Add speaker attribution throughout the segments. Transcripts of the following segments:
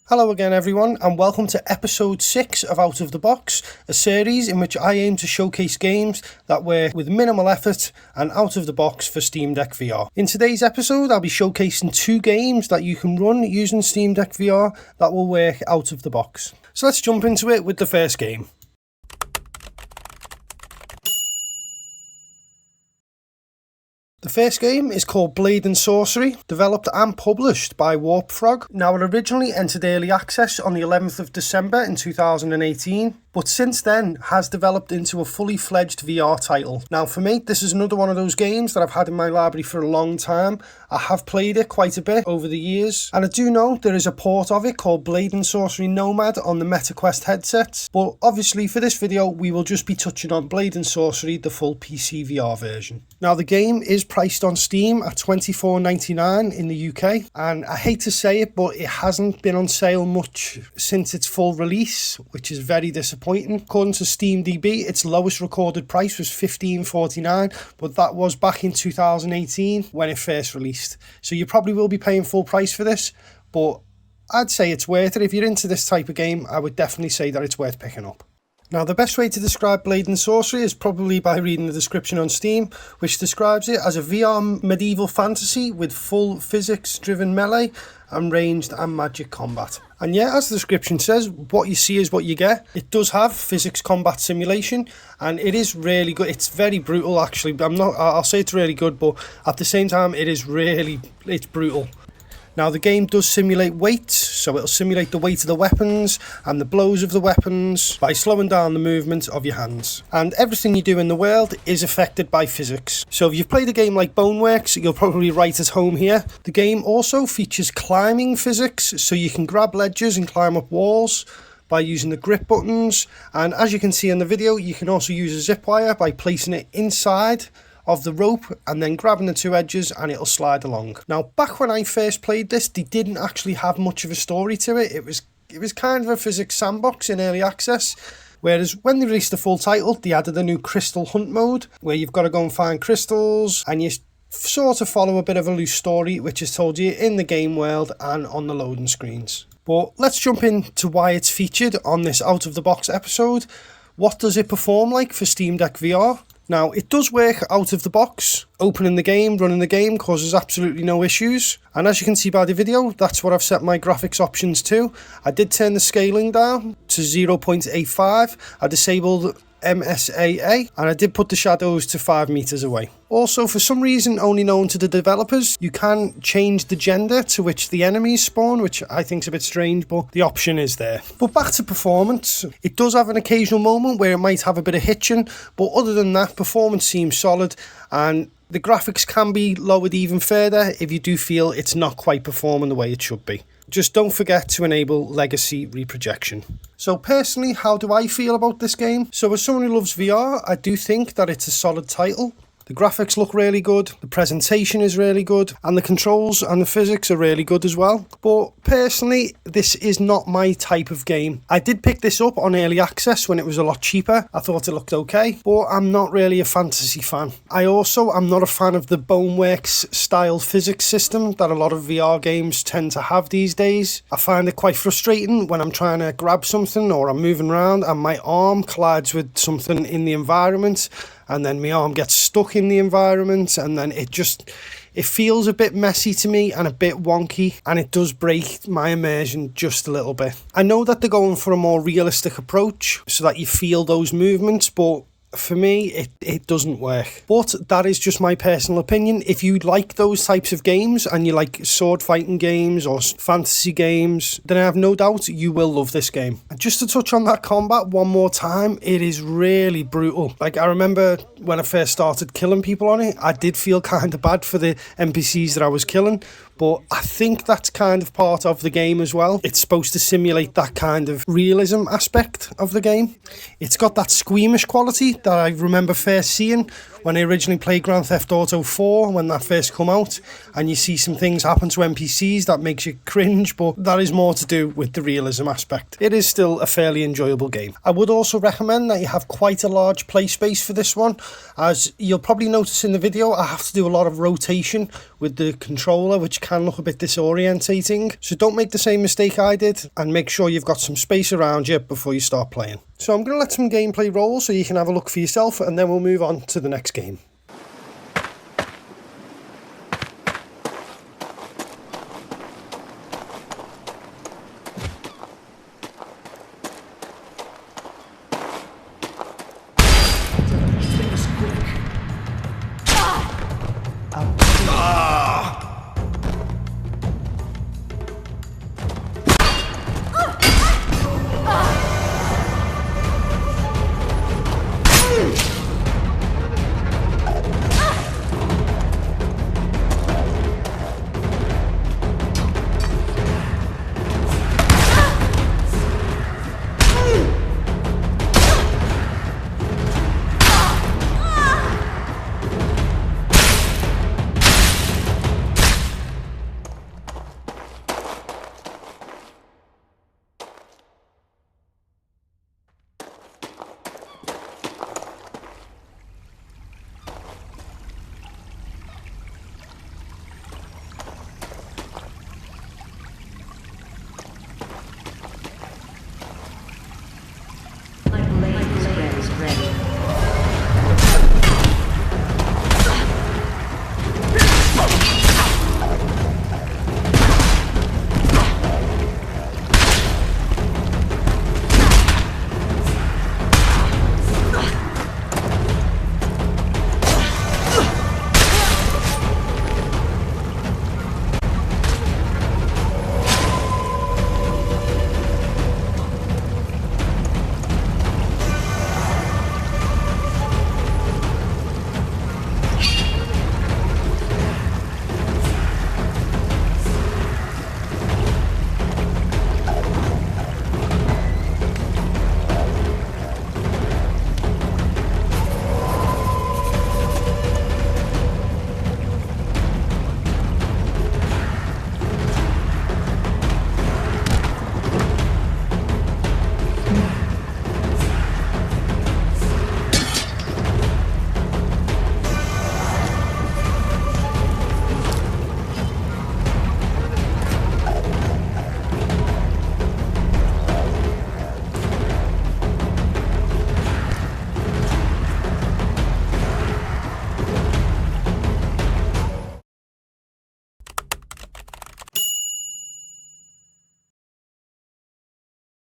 Speaker 1: Hello again everyone, and welcome to episode 6 of Out of the Box, a series in which I aim to showcase games that work with minimal effort and out of the box for Steam Deck VR. In today's episode I'll be showcasing 2 games that you can run using Steam Deck VR that will work out of the box. So let's jump into it with the first game. The first game is called Blade and Sorcery, developed and published by Warp Frog. Now, it originally entered early access on the 11th of December in 2018, but since then has developed into a fully fledged VR title. Now, for me, this is another one of those games that I've had in my library for a long time. I have played it quite a bit over the years, and I do know there is a port of it called Blade and Sorcery Nomad on the MetaQuest headsets, but obviously for this video we will just be touching on Blade and Sorcery, the full PC VR version. Now, the game is priced on Steam at $24.99 in the UK, and I hate to say it, but it hasn't been on sale much since its full release, which is very disappointing. According to SteamDB, its lowest recorded price was $15.49, but that was back in 2018 when it first released. So you probably will be paying full price for this, but I'd say it's worth it. If you're into this type of game, I would definitely say that it's worth picking up. Now, the best way to describe Blade and Sorcery is probably by reading the description on Steam, which describes it as a VR medieval fantasy with full physics-driven melee and ranged and magic combat. And yeah, as the description says, what you see is what you get. It does have physics combat simulation, and it is really good. It's very brutal, actually. I'll say it's really good, but at the same time, it's brutal. Now, the game does simulate weight, so it'll simulate the weight of the weapons and the blows of the weapons by slowing down the movement of your hands. And everything you do in the world is affected by physics. So if you've played a game like Boneworks, you'll probably right at home here. The game also features climbing physics, so you can grab ledges and climb up walls by using the grip buttons. And as you can see in the video, you can also use a zip wire by placing it inside of the rope and then grabbing the 2 edges and it'll slide along. Now, back when I first played this, they didn't actually have much of a story to it. It was kind of a physics sandbox in early access, whereas when they released the full title, they added a new crystal hunt mode where you've got to go and find crystals, and you sort of follow a bit of a loose story which is told you in the game world and on the loading screens. But let's jump into why it's featured on this out of the box episode. What does it perform like for Steam Deck VR? Now, it does work out of the box. Opening the game, running the game causes absolutely no issues. And as you can see by the video, that's what I've set my graphics options to. I did turn the scaling down to 0.85. I disabled MSAA, and I did put the shadows to 5 meters away. Also, for some reason only known to the developers, you can change the gender to which the enemies spawn, which I think is a bit strange, but the option is there. But back to performance, it does have an occasional moment where it might have a bit of hitching, but other than that, performance seems solid, and the graphics can be lowered even further if you do feel it's not quite performing the way it should be. Just don't forget to enable legacy reprojection. So personally, how do I feel about this game? So as someone who loves VR, I do think that it's a solid title. The graphics look really good, the presentation is really good, and the controls and the physics are really good as well. But personally, this is not my type of game. I did pick this up on early access when it was a lot cheaper. I thought it looked okay, but I'm not really a fantasy fan. I also am not a fan of the Boneworks style physics system that a lot of VR games tend to have these days. I find it quite frustrating when I'm trying to grab something or I'm moving around and my arm collides with something in the environment, and then my arm gets stuck in the environment, and then it feels a bit messy to me and a bit wonky, and it does break my immersion just a little bit. I know that they're going for a more realistic approach so that you feel those movements, but for me, it doesn't work. But that is just my personal opinion. If you like those types of games and you like sword fighting games or fantasy games, then I have no doubt you will love this game. And just to touch on that combat one more time, it is really brutal. Like, I remember when I first started killing people on it, I did feel kind of bad for the NPCs that I was killing, but I think that's kind of part of the game as well. It's supposed to simulate that kind of realism aspect of the game. It's got that squeamish quality that I remember first seeing when I originally played Grand Theft Auto 4 when that first come out, and you see some things happen to NPCs that makes you cringe, but that is more to do with the realism aspect. It is still a fairly enjoyable game. I would also recommend that you have quite a large play space for this one. As you'll probably notice in the video, I have to do a lot of rotation with the controller, which can look a bit disorientating. So don't make the same mistake I did, and make sure you've got some space around you before you start playing. So I'm going to let some gameplay roll so you can have a look for yourself, and then we'll move on to the next game.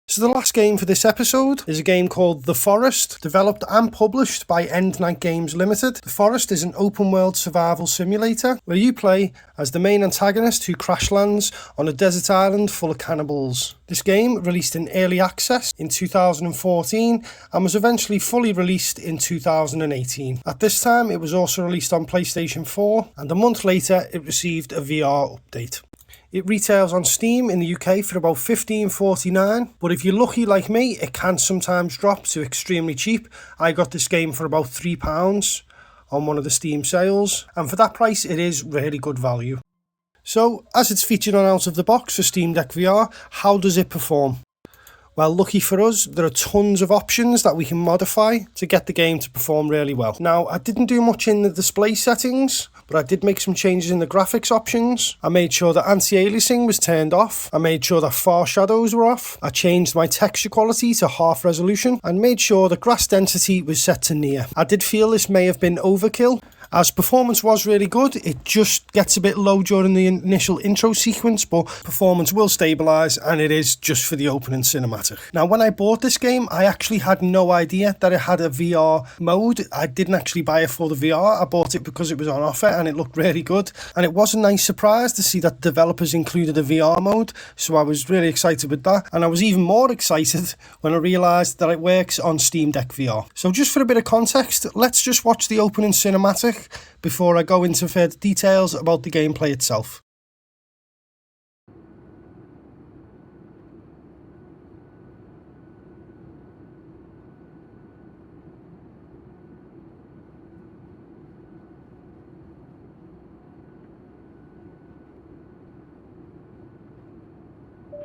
Speaker 1: So the last game for this episode is a game called The Forest, developed and published by End Night Games Limited. The Forest is an open world survival simulator where you play as the main antagonist who crash lands on a desert island full of cannibals. This game released in early access in 2014 and was eventually fully released in 2018. At this time it was also released on PlayStation 4, and a month later it received a VR update. It retails on Steam in the UK for about $15.49, but if you're lucky like me, it can sometimes drop to extremely cheap. I got this game for about £3 on one of the Steam sales, and for that price it is really good value. So, as it's featured on out of the box for Steam Deck VR, how does it perform? Well, lucky for us, there are tons of options that we can modify to get the game to perform really well. Now, I didn't do much in the display settings, but I did make some changes in the graphics options. I made sure that anti-aliasing was turned off. I made sure that far shadows were off. I changed my texture quality to half resolution and made sure the grass density was set to near. I did feel this may have been overkill, as performance was really good. It just gets a bit low during the initial intro sequence, but performance will stabilise, and it is just for the opening cinematic. Now, when I bought this game, I actually had no idea that it had a VR mode. I didn't actually buy it for the VR. I bought it because it was on offer and it looked really good, and it was a nice surprise to see that developers included a VR mode, so I was really excited with that, and I was even more excited when I realised that it works on Steam Deck VR. So just for a bit of context, let's just watch the opening cinematic before I go into further details about the gameplay itself.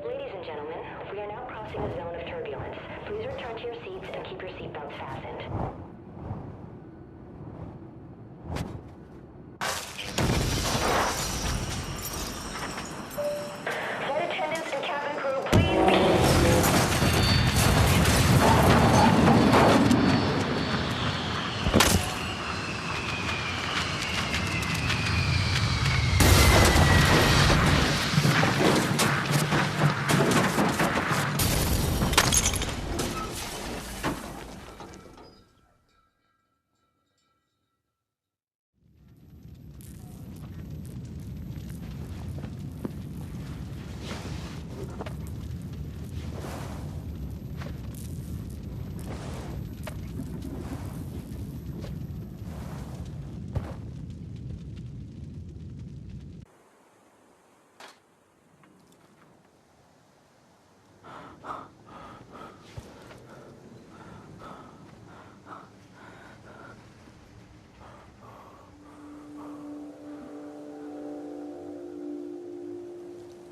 Speaker 2: Ladies and gentlemen, we are now crossing a zone of turbulence. Please return to your seats and keep your seatbelts fastened.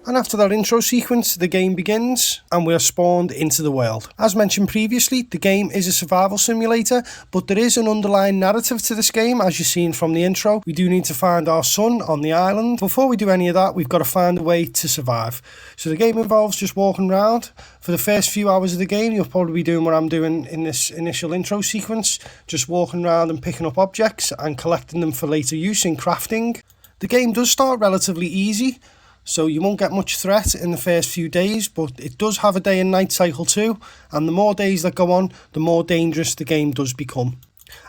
Speaker 1: And after that intro sequence, the game begins and we are spawned into the world. As mentioned previously, the game is a survival simulator, but there is an underlying narrative to this game, as you've seen from the intro. We do need to find our son on the island. Before we do any of that, we've got to find a way to survive. So the game involves just walking around. For the first few hours of the game, you'll probably be doing what I'm doing in this initial intro sequence, just walking around and picking up objects and collecting them for later use in crafting. The game does start relatively easy, so you won't get much threat in the first few days, but it does have a day and night cycle too, and the more days that go on, the more dangerous the game does become.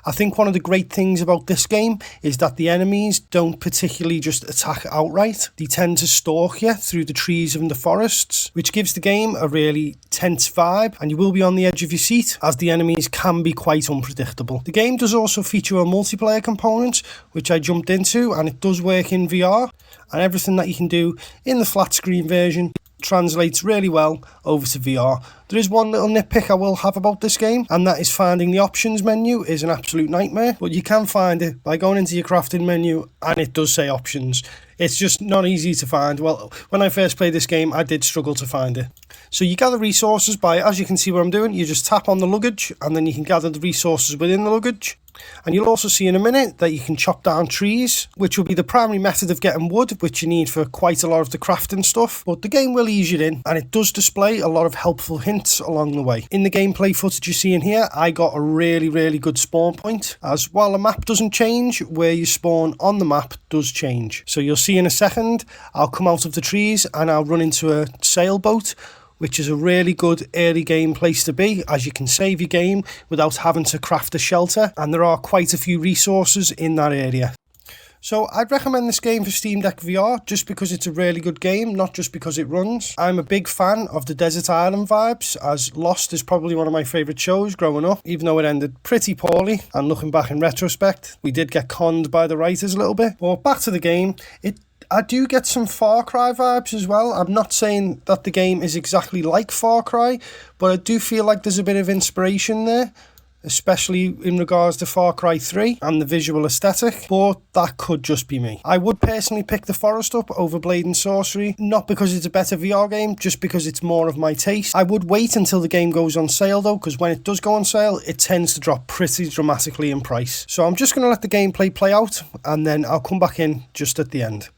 Speaker 1: I think one of the great things about this game is that the enemies don't particularly just attack outright. They tend to stalk you through the trees and the forests, which gives the game a really tense vibe, and you will be on the edge of your seat as the enemies can be quite unpredictable. The game does also feature a multiplayer component, which I jumped into, and it does work in VR, and everything that you can do in the flat screen version translates really well over to VR. There is one little nitpick I will have about this game, and that is finding the options menu is an absolute nightmare, but you can find it by going into your crafting menu and it does say options. It's just not easy to find. Well, when I first played this game, I did struggle to find it. So you gather resources by, as you can see what I'm doing, you just tap on the luggage and then you can gather the resources within the luggage. And you'll also see in a minute that you can chop down trees, which will be the primary method of getting wood, which you need for quite a lot of the crafting stuff. But the game will ease you in, and it does display a lot of helpful hints along the way. In the gameplay footage you see in here, I got a really good spawn point, as while the map doesn't change, where you spawn on the map does change. So you'll see in a second, I'll come out of the trees and I'll run into a sailboat, which is a really good early game place to be, as you can save your game without having to craft a shelter, and there are quite a few resources in that area. So I'd recommend this game for Steam Deck VR just because it's a really good game, not just because it runs. I'm a big fan of the desert island vibes, as Lost is probably one of my favourite shows growing up, even though it ended pretty poorly, and looking back in retrospect, we did get conned by the writers a little bit. But back to the game, I do get some Far Cry vibes as well. I'm not saying that the game is exactly like Far Cry, but I do feel like there's a bit of inspiration there, especially in regards to Far Cry 3 and the visual aesthetic, but that could just be me. I would personally pick The Forest up over Blade and Sorcery, not because it's a better VR game, just because it's more of my taste. I would wait until the game goes on sale though, because when it does go on sale, it tends to drop pretty dramatically in price. So I'm just going to let the gameplay play out, and then I'll come back in just at the end.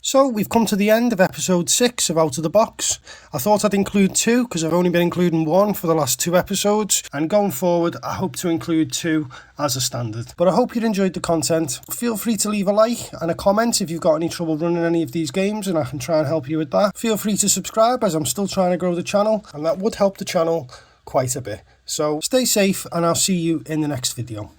Speaker 1: So we've come to the end of episode 6 of Out of the Box. I thought I'd include 2 because I've only been including 1 for the last 2 episodes, and going forward I hope to include 2 as a standard. But I hope you enjoyed the content. Feel free to leave a like and a comment if you've got any trouble running any of these games and I can try and help you with that. Feel free to subscribe as I'm still trying to grow the channel, and that would help the channel quite a bit. So stay safe and I'll see you in the next video.